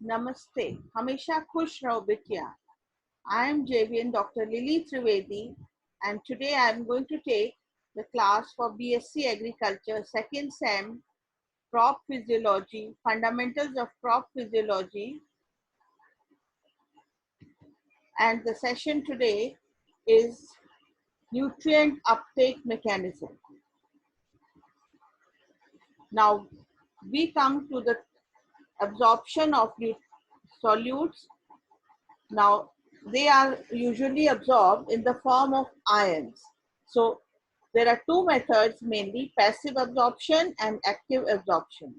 नमस्ते, हमेशा खुश रहो बिटिया. I am JVN Dr. Lily Trivedi, and today I am going to take the class for BSc Agriculture second SEM Crop Physiology, Fundamentals of Crop Physiology, and the session today is Nutrient Uptake Mechanism. Now we come to the absorption of solutes. Now, they are usually absorbed in the form of ions. So, there are two methods mainly, passive absorption and active absorption.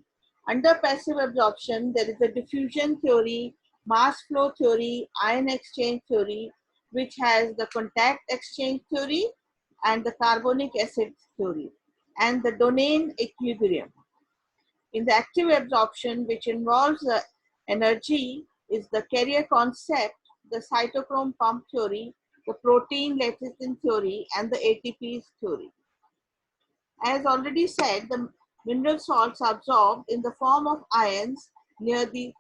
Under passive absorption, there is a diffusion theory, mass flow theory, ion exchange theory, which has the contact exchange theory and the carbonic acid theory, and the Donen equilibrium. In the active absorption, which involves the energy, is the carrier concept, the cytochrome pump theory, the protein lecithin theory, and the ATPs theory. As already said, the mineral salts are absorbed in the form of ions near the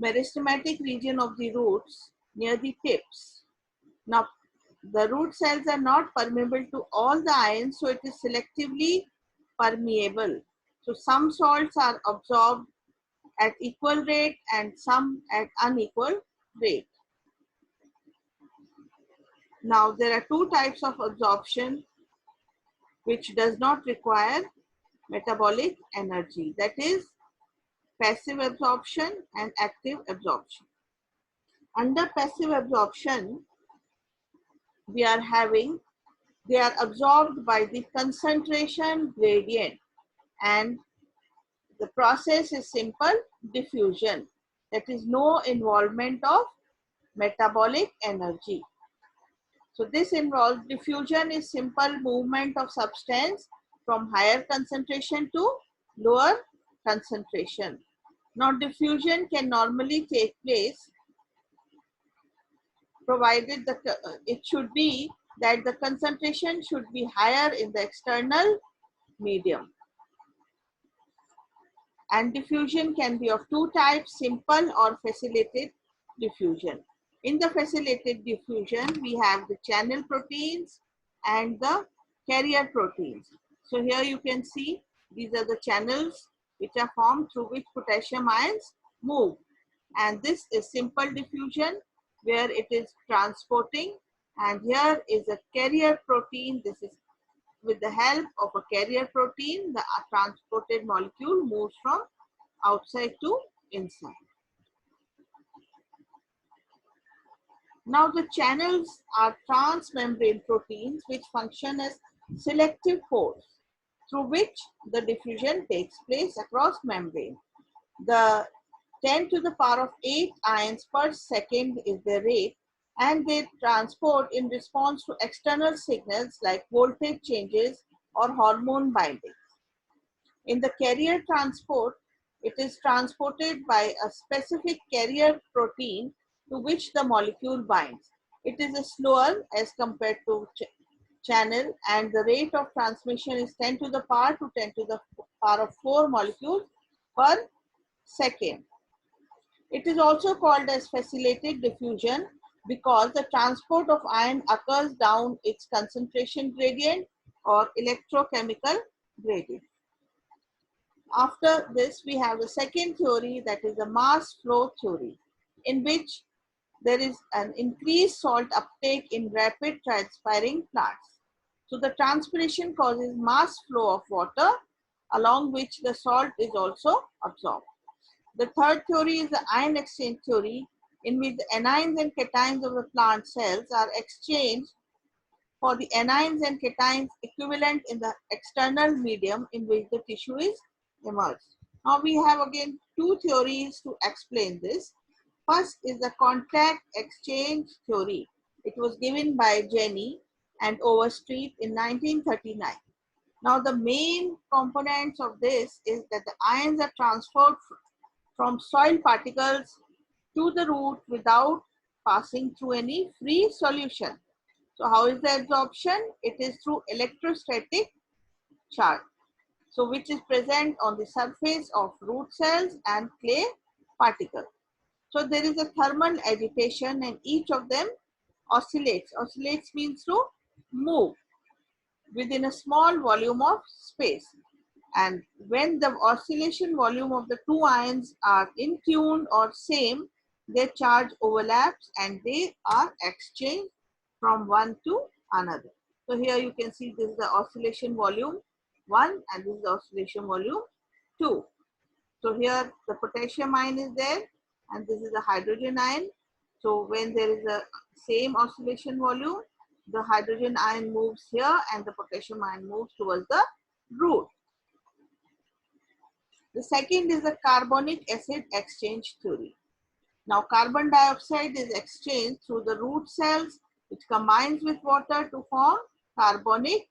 meristematic region of the roots, near the tips. Now, the root cells are not permeable to all the ions, so it is selectively permeable. So some salts are absorbed at equal rate and some at unequal rate. Now there are two types of absorption which does not require metabolic energy, that is passive absorption and active absorption. Under passive absorption, we are having, they are absorbed by the concentration gradient, and the process is simple diffusion, that is no involvement of metabolic energy. So this involves diffusion is simple movement of substance from higher concentration to lower concentration. Now diffusion can normally take place provided it should be that the concentration should be higher in the external medium. And diffusion can be of two types, simple or facilitated diffusion. In the facilitated diffusion, we have the channel proteins and the carrier proteins. So here you can see these are the channels which are formed through which potassium ions move. And this is simple diffusion where it is transporting, and here is a carrier protein. This is with the help of a carrier protein, the transported molecule moves from outside to inside. Now the channels are transmembrane proteins which function as selective pores through which the diffusion takes place across membrane. The 10 to the power of 8 ions per second is the rate, and they transport in response to external signals like voltage changes or hormone bindings. In the carrier transport, it is transported by a specific carrier protein to which the molecule binds. It is slower as compared to channel, and the rate of transmission is 10 to the power to 10 to the power of 4 molecules per second. It is also called as facilitated diffusion because the transport of ion occurs down its concentration gradient or electrochemical gradient. After this, we have the second theory, that is the mass flow theory, in which there is an increased salt uptake in rapid transpiring plants. So the transpiration causes mass flow of water, along which the salt is also absorbed. The third theory is the ion exchange theory, in which the anions and cations of the plant cells are exchanged for the anions and cations equivalent in the external medium in which the tissue is immersed. Now we have again two theories to explain this. First is the contact exchange theory. It was given by Jenny and Overstreet in 1939. Now the main components of this is that the ions are transferred from soil particles to the root without passing through any free solution. So how is the absorption? It is through electrostatic charge, so which is present on the surface of root cells and clay particles. So there is a thermal agitation and each of them oscillates. Oscillates means to move within a small volume of space. And when the oscillation volume of the two ions are in tune or same, their charge overlaps and they are exchanged from one to another. So here you can see this is the oscillation volume 1 and this is the oscillation volume 2. So here the potassium ion is there and this is the hydrogen ion. So when there is a same oscillation volume, the hydrogen ion moves here and the potassium ion moves towards the root. The second is the carbonic acid exchange theory. Now carbon dioxide is exchanged through the root cells which combines with water to form carbonic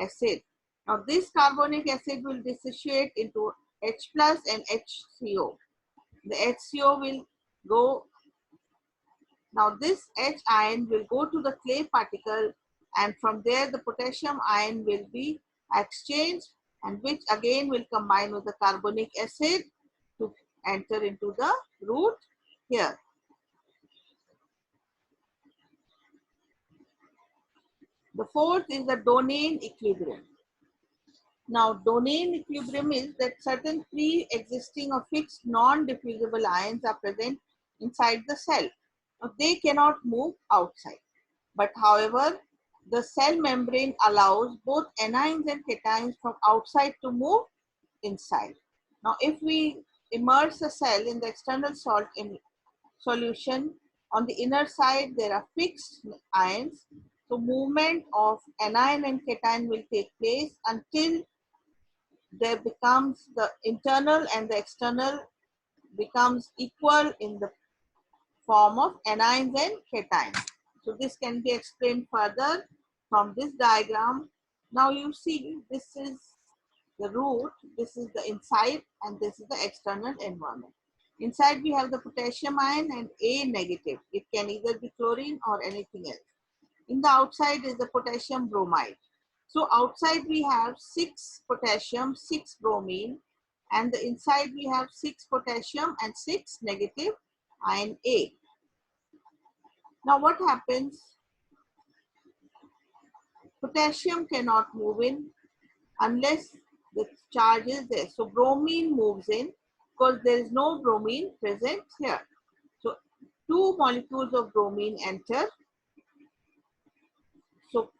acid. Now this carbonic acid will dissociate into H plus and HCO. The HCO will go, now this H ion will go to the clay particle and from there the potassium ion will be exchanged and which again will combine with the carbonic acid to enter into the root here. The fourth is the Dohn equilibrium. Now, Dohn equilibrium is that certain pre-existing or fixed non-diffusible ions are present inside the cell. Now, they cannot move outside. But however, the cell membrane allows both anions and cations from outside to move inside. Now, if we immerse a cell in the external salt in solution, on the inner side there are fixed ions. So movement of anion and cation will take place until there becomes the internal and the external becomes equal in the form of anions and cations. So this can be explained further from this diagram. Now you see this is the root, this is the inside and this is the external environment. Inside we have the potassium ion and A negative. It can either be chlorine or anything else. In the outside is the potassium bromide. So outside we have 6 potassium, 6 bromine and the inside we have 6 potassium and 6 negative ion A. Now what happens? Potassium cannot move in unless the charge is there. So bromine moves in because there is no bromine present here. So 2 molecules of bromine enter. So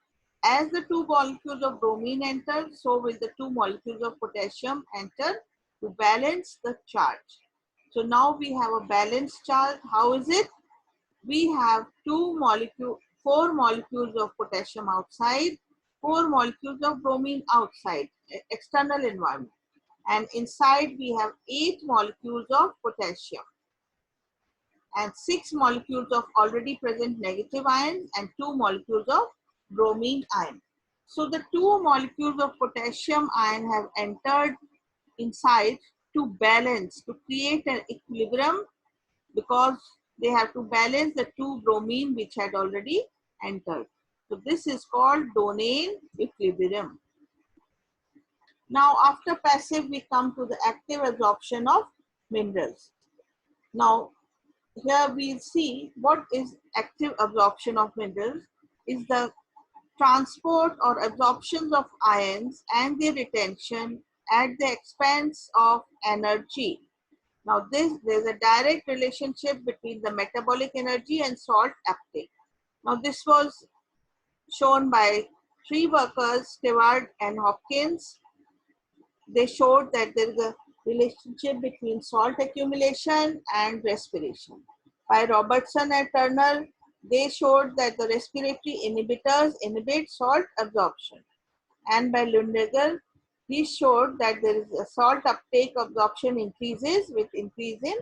as the 2 molecules of bromine enter, so will the 2 molecules of potassium enter to balance the charge. So now we have a balanced charge. How is it? We have 4 molecules of potassium outside, 4 molecules of bromine outside, external environment. And inside we have 8 molecules of potassium and 6 molecules of already present negative ions and 2 molecules of bromine ion. So the 2 molecules of potassium ion have entered inside to balance, to create an equilibrium because they have to balance the 2 bromine which had already entered. So this is called Dohn equilibrium. Now after passive we come to the active absorption of minerals. Now here we'll see what is active absorption of minerals is the transport or absorption of ions and their retention at the expense of energy. Now there's a direct relationship between the metabolic energy and salt uptake. Now this was shown by 3 workers, Stewart and Hopkins. They showed that there is a relationship between salt accumulation and respiration. By Robertson and Turner, they showed that the respiratory inhibitors inhibit salt absorption. And by Lundegger, he showed that there is a salt uptake absorption increases with increase in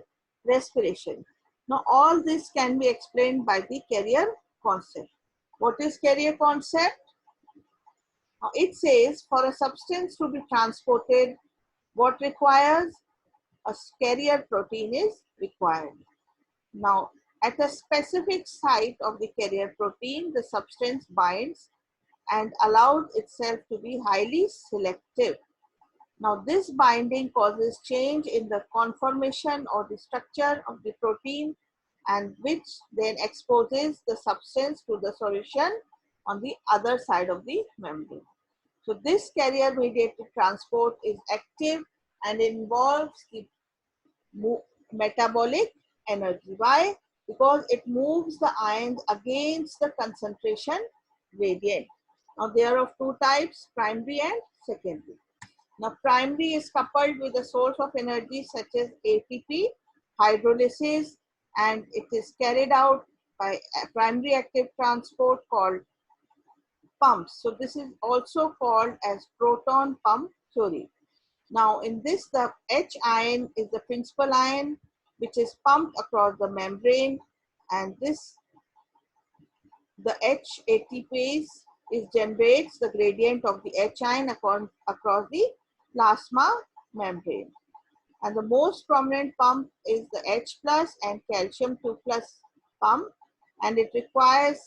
respiration. Now all this can be explained by the carrier concept. What is carrier concept? Now it says for a substance to be transported, what requires? A carrier protein is required. Now at a specific site of the carrier protein, the substance binds and allows itself to be highly selective. Now this binding causes change in the conformation or the structure of the protein, and which then exposes the substance to the solution on the other side of the membrane. So this carrier mediated transport is active and involves the metabolic energy. Why? Because it moves the ions against the concentration gradient. Now there are of two types, primary and secondary. Now primary is coupled with a source of energy such as ATP, hydrolysis, and it is carried out by a primary active transport called pumps. So this is also called as proton pump theory. Now in this, the H ion is the principal ion which is pumped across the membrane, and this, the H ATPase is generates the gradient of the H ion across the plasma membrane. And the most prominent pump is the H plus and calcium 2 plus pump, and it requires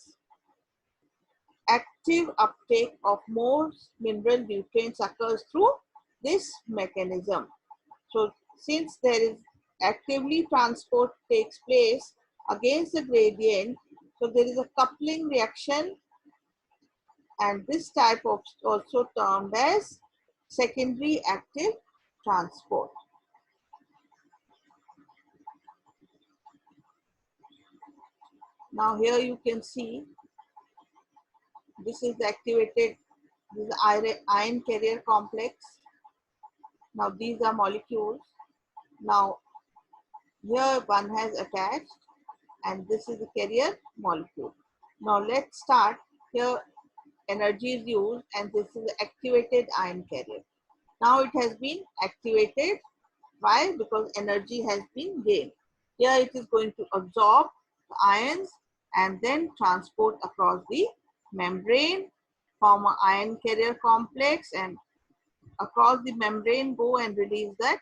active uptake of most mineral nutrients occurs through this mechanism. So since there is actively transport takes place against the gradient, so there is a coupling reaction, and this type of also termed as secondary active transport. Now here you can see this is activated, this is ion carrier complex. Now these are molecules. Now here one has attached, and this is the carrier molecule. Now let's start. Here energy is used, and this is the activated ion carrier. Now it has been activated. Why? Because energy has been gained. Here it is going to absorb the ions and then transport across the membrane, form an ion carrier complex, and across the membrane go and release that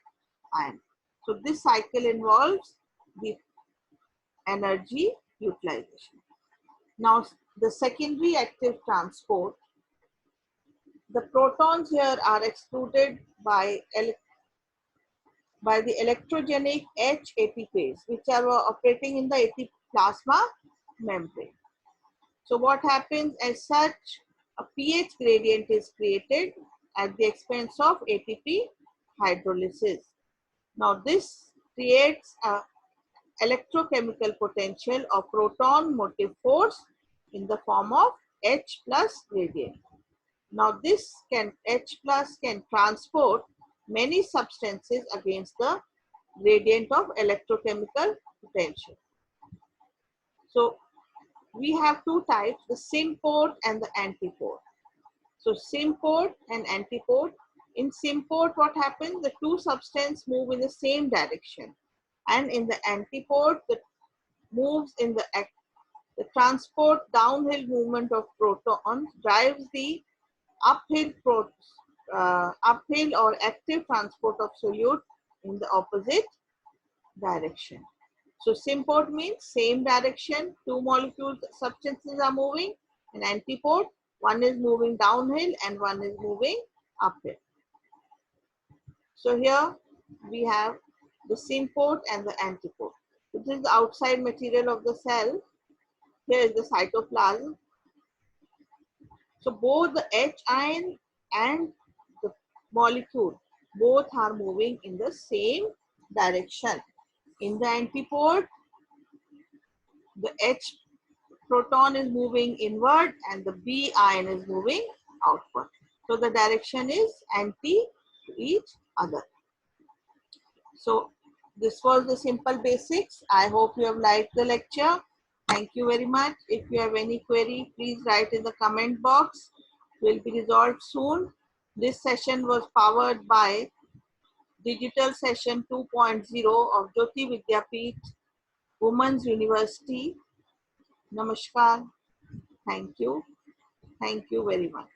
ion. So this cycle involves the energy utilization. Now the secondary active transport, the protons here are excluded by the electrogenic H ATPase, which are operating in the ATP plasma membrane. So what happens as such, a pH gradient is created at the expense of ATP hydrolysis. Now this creates a electrochemical potential of proton motive force in the form of H plus gradient. Now this H plus can transport many substances against the gradient of electrochemical potential. So we have two types, the symport and the antiport. So symport and antiport. In symport, what happens? The two substances move in the same direction, and in the antiport, the moves in the transport downhill movement of protons drives the uphill or active transport of solute in the opposite direction. So symport means same direction, two molecules, substances are moving. In antiport, one is moving downhill and one is moving uphill. So here we have the symport and the antiport. This is the outside material of the cell. Here is the cytoplasm. So both the H ion and the molecule, both are moving in the same direction. In the antiport, the H proton is moving inward and the B ion is moving outward. So the direction is anti to each other. So this was the simple basics. I hope you have liked the lecture. Thank you very much. If you have any query, please write in the comment box. Will be resolved soon. This session was powered by Digital Session 2.0 of Jyoti Vidyapeeth Women's University. Namaskar. Thank you. Thank you very much.